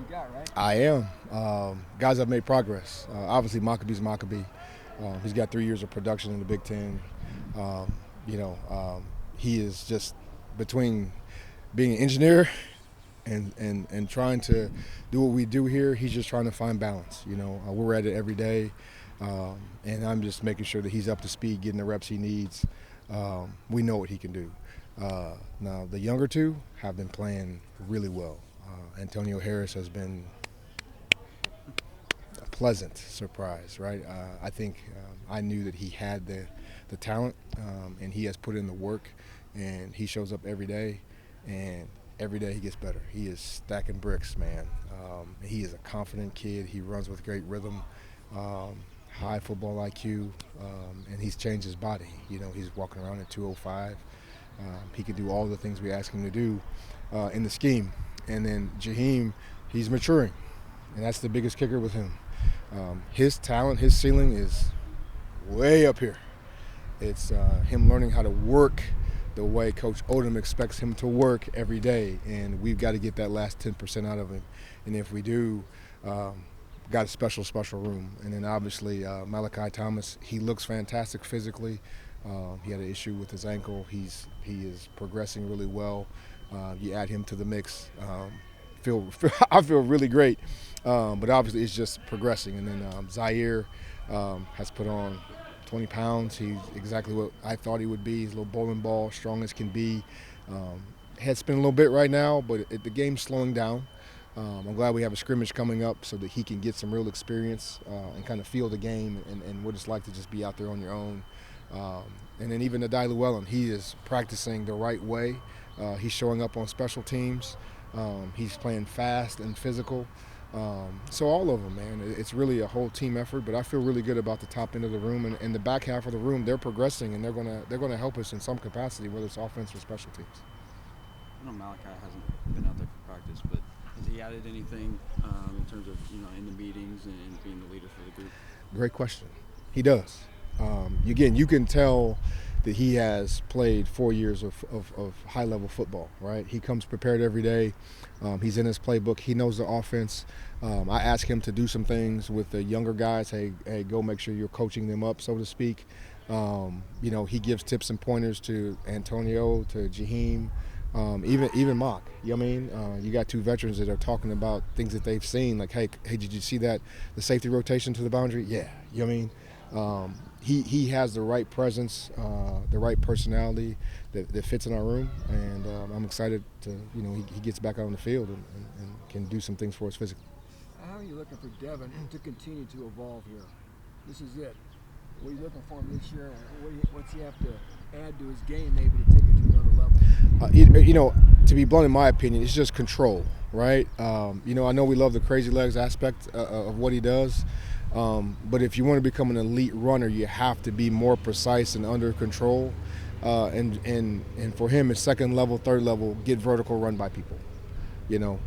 you got, right? I am. Guys have made progress. Obviously, Maccabee's Maccabee. He's got 3 years of production in the Big Ten. Um, you know, he is just between being an engineer and trying to do what we do here. He's just trying to find balance. We're at it every day, and I'm just making sure that he's up to speed, getting the reps he needs. We know what he can do. Now, the younger two have been playing really well. Antonio Harris has been a pleasant surprise, right? I think I knew that he had the talent, and he has put in the work, and he shows up every day, and every day he gets better. He is stacking bricks, man. He is a confident kid. He runs with great rhythm, high football IQ, and he's changed his body. He's walking around at 205. He can do all the things we ask him to do in the scheme. And then Jaheim, he's maturing, and that's the biggest kicker with him. His talent, his ceiling is way up here. It's him learning how to work the way Coach Odom expects him to work every day, and we've got to get that last 10% out of him. And if we do, got a special room. And then obviously Malachi Thomas, he looks fantastic physically. He had an issue with his ankle. He is progressing really well. You add him to the mix. I feel really great, but obviously it's just progressing. And then Zaire has put on 20 pounds. He's exactly what I thought he would be. He's a little bowling ball, strong as can be. Head spin a little bit right now, but the game's slowing down. I'm glad we have a scrimmage coming up so that he can get some real experience and kind of feel the game and what it's like to just be out there on your own. And then even Adai Llewellyn, he is practicing the right way. He's showing up on special teams. He's playing fast and physical. So all of them, man, it's really a whole team effort. But I feel really good about the top end of the room and the back half of the room. They're progressing and they're gonna help us in some capacity, whether it's offense or special teams. I know Malachi hasn't been out there for practice, but has he added anything in terms of in the meetings and being the leader for the group? Great question. He does. Again, you can tell that he has played 4 years of high-level football, right? He comes prepared every day. He's in his playbook. He knows the offense. I ask him to do some things with the younger guys. Hey, go make sure you're coaching them up, so to speak. He gives tips and pointers to Antonio, to Jaheim, even Mock. You know what I mean? You got two veterans that are talking about things that they've seen. Like, hey, did you see that? The safety rotation to the boundary? Yeah. You know what I mean? He has the right presence, the right personality that fits in our room, and I'm excited to he gets back out on the field and can do some things for us physically. How are you looking for Devin to continue to evolve here? This is it. What are you looking for him this year? What's he have to add to his game maybe to take it to another level? To be blunt, in my opinion, it's just control, right? I know we love the crazy legs aspect of what he does. But if you want to become an elite runner, you have to be more precise and under control. And for him, it's second level, third level, get vertical, run by people. It's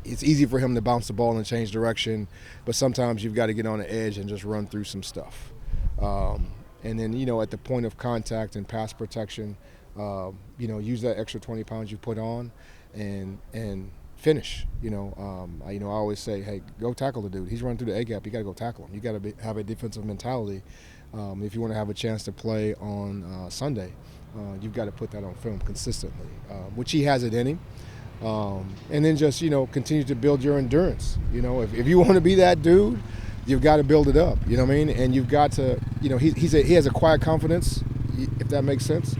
easy for him to bounce the ball and change direction, but sometimes you've got to get on the edge and just run through some stuff. And then at the point of contact and pass protection, use that extra 20 pounds you put on, and finish. I always say, hey, go tackle the dude. He's running through the A gap. You got to go tackle him. You got to have a defensive mentality. If you want to have a chance to play on Sunday, you've got to put that on film consistently, which he has it in him. And then just continue to build your endurance. If you want to be that dude, you've got to build it up. You know what I mean? And you've got to. He has a quiet confidence, if that makes sense.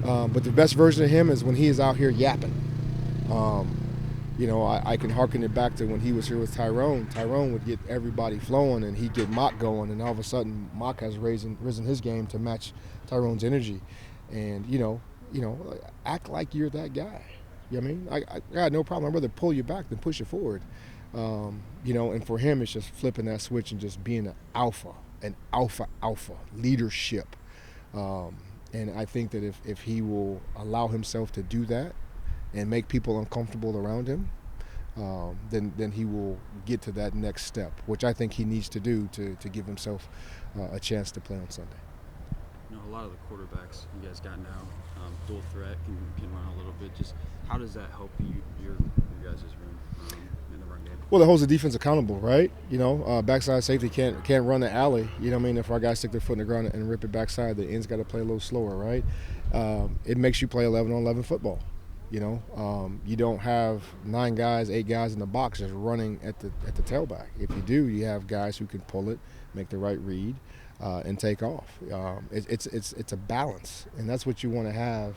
But the best version of him is when he is out here yapping. I can harken it back to when he was here with Tyrone. Tyrone would get everybody flowing, and he'd get Mock going, and all of a sudden Mock has risen his game to match Tyrone's energy. And act like you're that guy. You know what I mean? I got no problem. I'd rather pull you back than push you forward. And for him, it's just flipping that switch and just being an alpha leadership. And I think that if he will allow himself to do that and make people uncomfortable around him, then he will get to that next step, which I think he needs to do to give himself a chance to play on Sunday. A lot of the quarterbacks you guys got now, dual threat, can run a little bit. Just how does that help your guys' room? Well, it holds the defense accountable, right? Backside safety can't run the alley. You know what I mean? If our guys stick their foot in the ground and rip it backside, the end's got to play a little slower, right? It makes you play 11-on-11 football. You don't have 9 guys, 8 guys in the box just running at the tailback. If you do, you have guys who can pull it, make the right read, and take off. It's a balance, and that's what you want to have.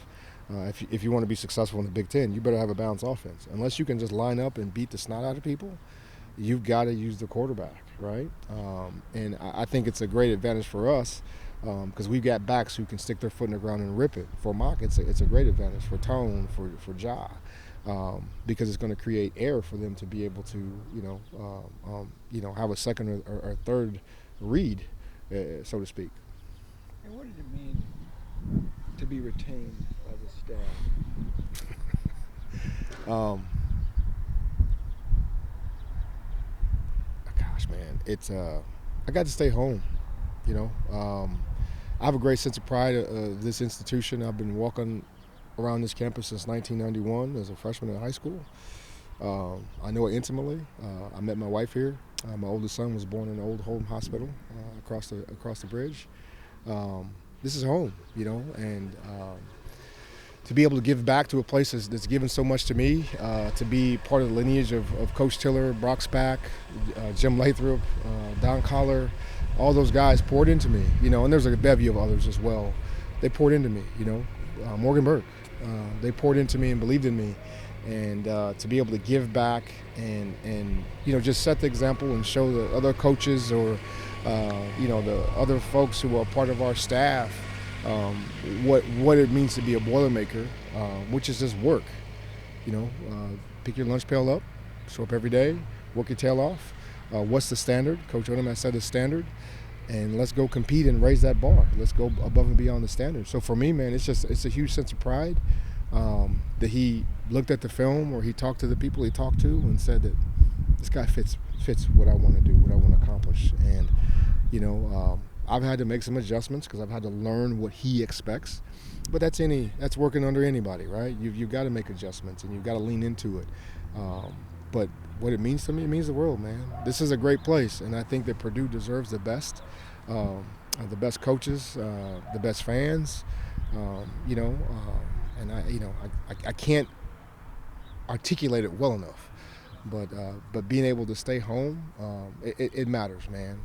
If you want to be successful in the Big Ten, you better have a balanced offense. Unless you can just line up and beat the snot out of people, you've got to use the quarterback, right? And I think it's a great advantage for us because we've got backs who can stick their foot in the ground and rip it. For Mock, it's a great advantage. For Tone, for Ja, because it's going to create air for them to be able to, have a second or third read, so to speak. And what did it mean to be retained as a staff? Gosh, man, it's I got to stay home. I have a great sense of pride of this institution. I've been walking around this campus since 1991 as a freshman in high school. I know it intimately. I met my wife here. My oldest son was born in the Old Home Hospital across the bridge. This is home, and to be able to give back to a place that's given so much to me, to be part of the lineage of Coach Tiller, Brock Spack, Jim Lathrop, Don Collar, all those guys poured into me, and there's a bevy of others as well. They poured into me, Morgan Burke. They poured into me and believed in me. And to be able to give back and just set the example and show the other coaches or, the other folks who are part of our staff what it means to be a Boilermaker, which is just work. Pick your lunch pail up, show up every day, work your tail off. What's the standard? Coach Odom has set a standard, and let's go compete and raise that bar. Let's go above and beyond the standard. So for me, man, it's a huge sense of pride that he looked at the film or he talked to the people he talked to and said that this guy fits what I want to do, what I want to accomplish. And I've had to make some adjustments because I've had to learn what he expects. But that's working under anybody, right? You've got to make adjustments and you've got to lean into it. But what it means to me, it means the world, man. This is a great place, and I think that Purdue deserves the best coaches, the best fans, and I can't articulate it well enough. But being able to stay home, it matters, man.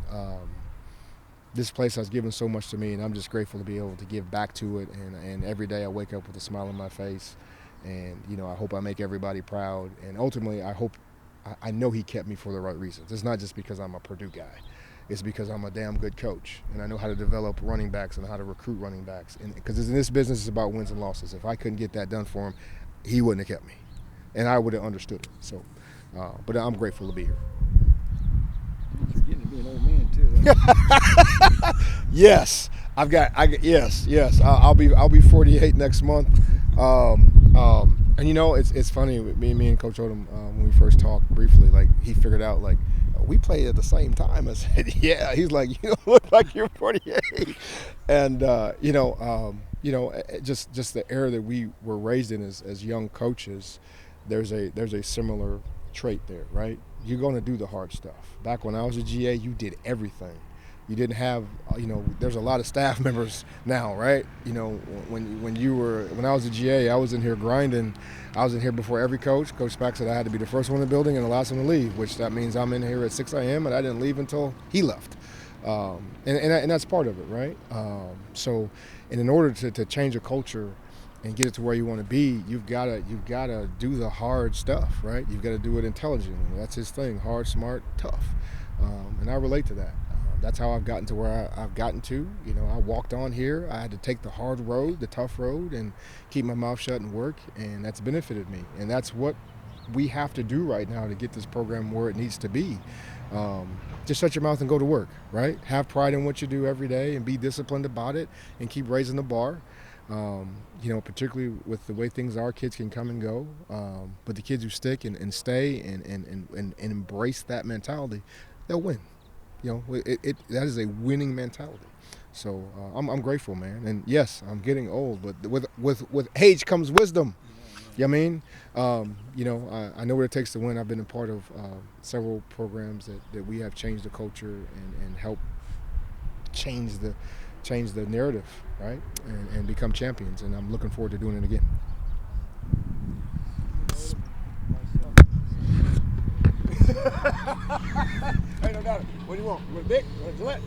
This place has given so much to me, and I'm just grateful to be able to give back to it. And every day I wake up with a smile on my face, and I hope I make everybody proud. And ultimately, I know he kept me for the right reasons. It's not just because I'm a Purdue guy. It's because I'm a damn good coach, and I know how to develop running backs and how to recruit running backs. And because in this business, it's about wins and losses. If I couldn't get that done for him, he wouldn't have kept me, and I would have understood it. So, but I'm grateful to be here. You're getting to be an old man too. Yes, yes. I'll be 48 next month. And it's funny with me and Coach Odom when we first talked briefly. Like he figured out like we played at the same time. I said, yeah. He's like, you don't look like you're 48. And just the era that we were raised in as young coaches, there's a similar trait there, right? You're going to do the hard stuff. Back when I was a GA, you did everything. You didn't have, there's a lot of staff members now, right? When I was a GA, I was in here grinding. I was in here before every coach. Coach Spack said I had to be the first one in the building and the last one to leave, which that means I'm in here at 6 a.m. and I didn't leave until he left. And that's part of it, right? So, and in order to change a culture and get it to where you want to be, you've got to do the hard stuff, right? You've got to do it intelligently. That's his thing: hard, smart, tough. And I relate to that. That's how I've gotten to where I've gotten to. I walked on here. I had to take the hard road, the tough road, and keep my mouth shut and work, and that's benefited me. And that's what we have to do right now to get this program where it needs to be. Just shut your mouth and go to work, right? Have pride in what you do every day and be disciplined about it and keep raising the bar. Particularly with the way things are, kids can come and go. But the kids who stick and stay and embrace that mentality, they'll win. That is a winning mentality. So I'm grateful, man. And yes, I'm getting old, but with age comes wisdom. Yeah, I mean, I know what it takes to win. I've been a part of several programs that we have changed the culture and helped change the narrative, right, and become champions. And I'm looking forward to doing it again. Hey, no doubt. What do you want? You want a Vic? You want a Gillette?